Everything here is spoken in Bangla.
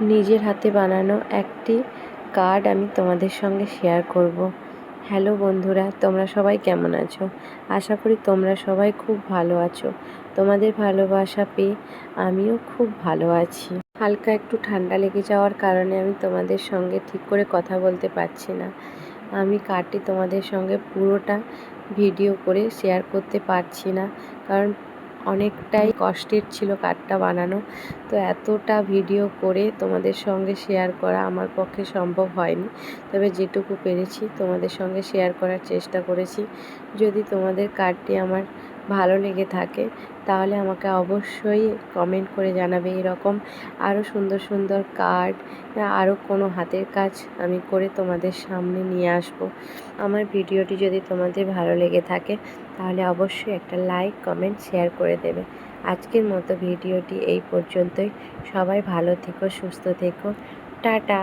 নিজের হাতে বানানো একটি কার্ড আমি তোমাদের সঙ্গে শেয়ার করব। হ্যালো বন্ধুরা, তোমরা সবাই কেমন আছো? আশা করি তোমরা সবাই খুব ভালো আছো। তোমাদের ভালোবাসা পেয়ে আমিও খুব ভালো আছি। হালকা একটু ঠান্ডা লেগে যাওয়ার কারণে আমি তোমাদের সঙ্গে ঠিক করে কথা বলতে পারছি না। আমি কার্ডটি তোমাদের সঙ্গে পুরোটা ভিডিও করে শেয়ার করতে পারছি না, কারণ অনেকটাই কষ্টের ছিল কার্ডটা বানানো। তো এতটা ভিডিও করে তোমাদের সঙ্গে শেয়ার করা আমার পক্ষে সম্ভব হয়নি, তবে যেটুকু পেরেছি তোমাদের সঙ্গে শেয়ার করার চেষ্টা করেছি। যদি তোমাদের কার্ডটি আমার ভালো লেগে থাকে তাহলে আমাকে অবশ্যই কমেন্ট করে জানাবে। এরকম আরও সুন্দর সুন্দর কার্ড, আরও কোনো হাতের কাজ আমি করে তোমাদের সামনে নিয়ে আসব। আমার ভিডিওটি যদি তোমাদের ভালো লেগে থাকে তাহলে অবশ্যই একটা লাইক, কমেন্ট, শেয়ার করে দেবে। আজকের মতো ভিডিওটি এই পর্যন্তই। সবাই ভালো থেকো, সুস্থ থেকো। টাটা।